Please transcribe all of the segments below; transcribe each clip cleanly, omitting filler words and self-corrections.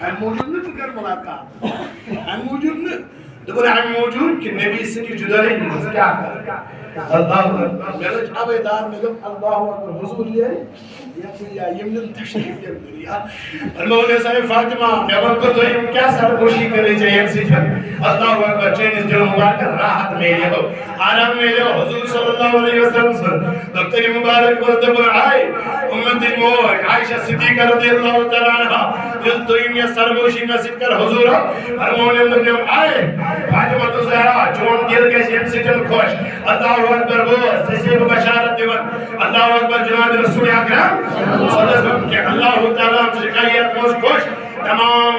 ام موجود نہ کر ملاقات ام موجود نہ دبر ام موجود کہ نبی سنی جدائی کیا کر اللہ اکبر ملج ابیدار میں اللہ اکبر حضور یا یمن تشریف یا اللہ صاحب فاطمہ میں کو تو کیا سرگوشی کرے چاہیے سے اللہ اکبر چینز دل مبارک راحت ملے ہو آرام ملے ہو حضور صلی اللہ علیہ وسلم سے دفتر مبارک برد پر آئے امت موج عائشہ صدیقہ رضی اللہ تعالیٰ عنہ جس دوئیم یا سرگوشی نصیب کر حضور فرمونے میں آئے فاطمہ تو زہرا چون دل کے شیم سٹن خوش اللہ اکبر بوس جسے بشارت دیون اللہ اکبر جناب رسول اکرم صلی اللہ علیہ وسلم کہ اللہ تعالیٰ تشکایت موز خوش تمام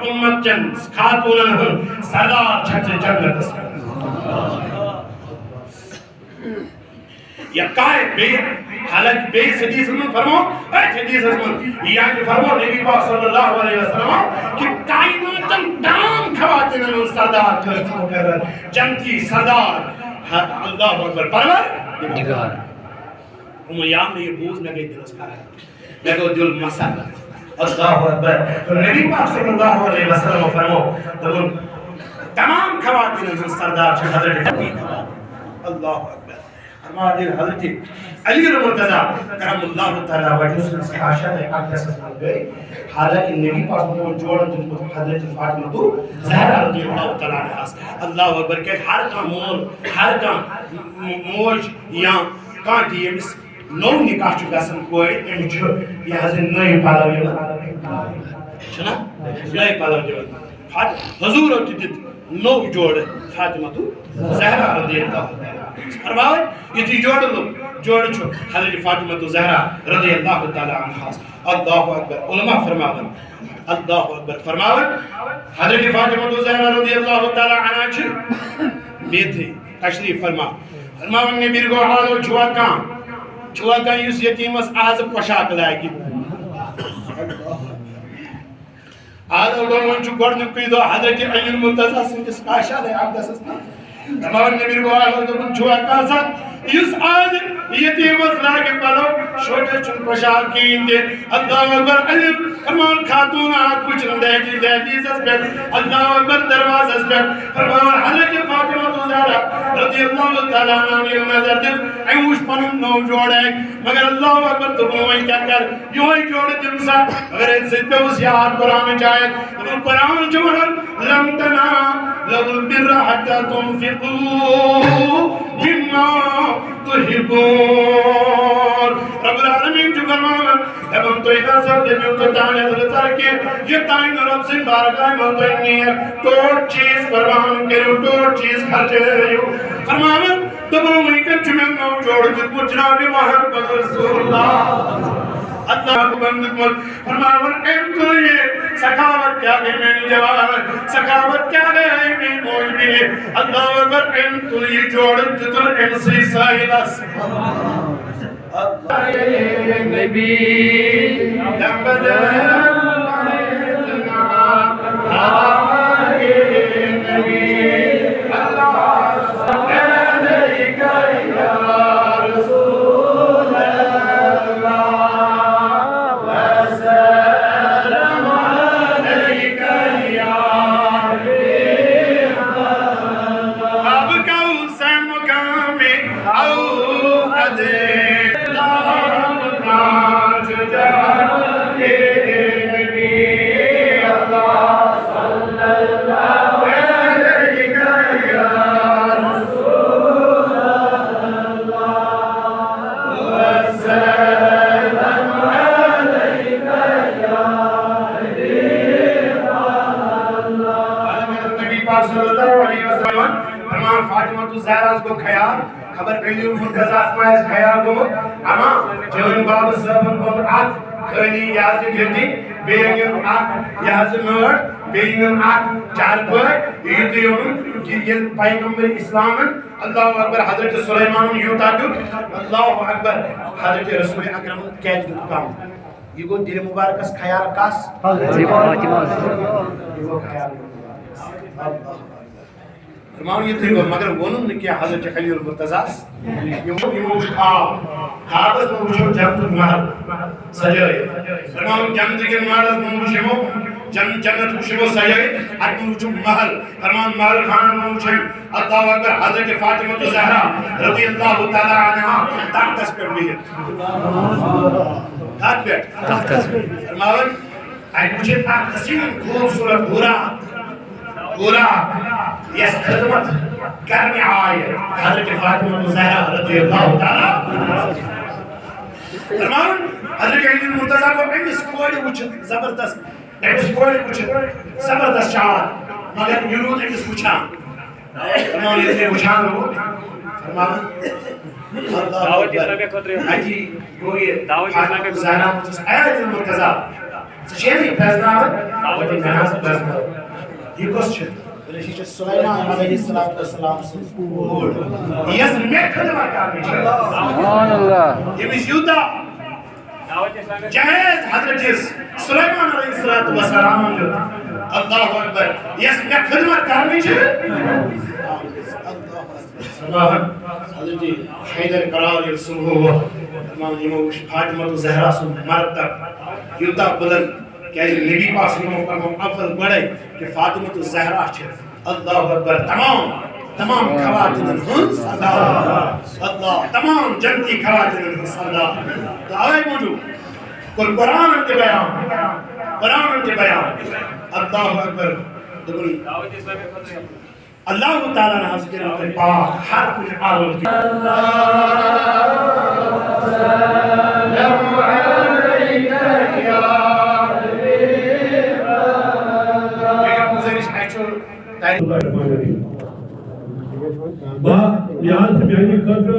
امت چند خاتونن ہن سردار چھت جنت اس یا قائد بے حالت بے حدیث میں فرمو ایت حدیث میں یعنی فرمو نبی پاک صلی اللہ علیہ وسلم کہ کائناتن تمام خواتین سردار کرتی مقرر جنتی سردار اللہ اکبر پرور نگار یام نے یہ بوز میں گئی دلس پارا میں کو دل مسالت اللہ اکبر تو نبی پاک صلی اللہ علیہ وسلم فرمو تمام خواتین سردار چھے حضرت اللہ اکبر فرمادین حضرت علی المرتضی کرم اللہ تعالیٰ وجہ سے حاشا نے اقدس اسمان گئے حالانکہ نبی پاک میں جوڑن جن حضرت فاطمہ تو زہرہ رضی اللہ تعالیٰ عنہ اللہ اکبر کہ ہر کا مول ہر کا موج یا کانٹی یمس نو نکاح چھ گژھان کوئی ام چھ یہ حضرت نئی پالو دِوان چھنا نئی پالو دِوان حضور دِت نو جوڑ فاطمہ تو زہرہ رضی اللہ فرماؤ یہ تھی جوڑ چھو حضرت فاطمہ تو زہرہ رضی اللہ تعالیٰ عنہ اللہ اکبر علماء فرماؤ اللہ اکبر فرماؤ حضرت فاطمہ تو زہرہ رضی اللہ تعالیٰ عنہ چھ بیتھے تشریف فرماؤ نبی کو حالو چھوا کان یس یتیم اس آز پشاک لائے گی آز اولون چھو گوڑنے کوئی دو حضرت علی المرتضی سنجس آشا لے اقدس اسنا تمام نبی کو حالو چھوا کان ساتھ یس آز یتیم اس لائے پلو شوٹے چن پشاکین دے اللہ اکبر علی فرمان خاتون آنکھ کچھ دہلی دہلیز اس پر اللہ اکبر درواز اس پر فرمان حضرت فاطمہ تو زہرہ رضی اللہ تعالیٰ عنہ نظر دل ایوش پنن نو جوڑے مگر اللہ اکبر تو بنوائی کیا کر یوں ہی جوڑے دل سا اگر اس سے پہ اس یاد قرآن جائے تو قرآن جوڑن لم تنا لو البر حتی تنفقو مما تحبون رب العالمین جو فرمان ابن تو ادھا سب دیمیوں کو تانے درسار کے یہ تائن رب سے بارگاہ موتنی ہے ٹوٹ چیز قربان کرو ٹوٹ چیز خرچے رہیو فرمان دبوں میں کن چمیں نو جوڑ جت کو جناب محمد رسول اللہ اللہ کو بندت مل فرمان ایم تو یہ سکاوت کیا گئے میں نے جواب سکاوت کیا گئے میں موج بھی ہے اللہ اکبر ایم تو یہ جوڑ جتر ایم سی سائلس نبی دمبد کو خیال خبر پہلی مرتضی اسمائز خیال کو اما جون باب صاحب کو آت خیلی یاز گھتی بیگن آت یاز مر بیگن آت چار پر یہ دیون کہ یہ پیغمبر اسلام اللہ اکبر حضرت سلیمان یوتا جو اللہ اکبر حضرت رسول اکرم کیج جو کام یہ کو دل مبارک اس خیال کاس حضرت فاطمہ یہ کو خیال اللہ فرمان یہ تھی مگر ونن نے کیا حضرت خلیل مرتضیٰ یہ خوابس میں وچھو جنت محل سجائے فرمان جنت کے محل میں وچھو جنت وچھو سجائے ات میں وچھو محل فرمان محل خانہ میں وچھو اللہ اکبر حضرت فاطمہ زہرا رضی اللہ تعالی عنہ تختس پر بھی فرمان ات وچھو اک حسین خوبصورت گورا یس خدمت کرنے آئے حضرت فاطمہ زہرا رضی اللہ تعالی فرمان حضرت خلیل مرتضیٰ کو امس کوڑی وچھت زبردست امس کوڑی وچھت زبردست شعار مگر یرود امس وچھان فرمان یہ تھے وچھان لوگ فرمان دعوت اسلامی خطرے اجی گوئی فاطمہ زہرا خلیل مرتضیٰ سچینی پیزناوت دعوت اسلامی یہ کس چھت سلیمان علیہ السلام سے یس میں خدمت کرنی چاہیے سبحان اللہ یہ مشیوتا جہیز حضرت سلیمان علیہ السلام جو اللہ اکبر یس میں خدمت کرنی چاہیے سبحان حضرت حیدر قرار یرسول ہوا فرمان یہ فاطمہ زہرا سن مرد تک یوتا بلند کہ نبی پاک صلی اللہ علیہ وسلم افضل بڑھے کہ فاطمہ زہرا چھے اللہ اکبر تمام خواتین ہن اللہ تمام جنتی خواتین ہن اللہ تو آئے موجود قرآن انتے بیان اللہ اکبر دبنی اللہ تعالیٰ نے حضرت کے پاک ہر کچھ عالم کی با یاد سے بیانی خطر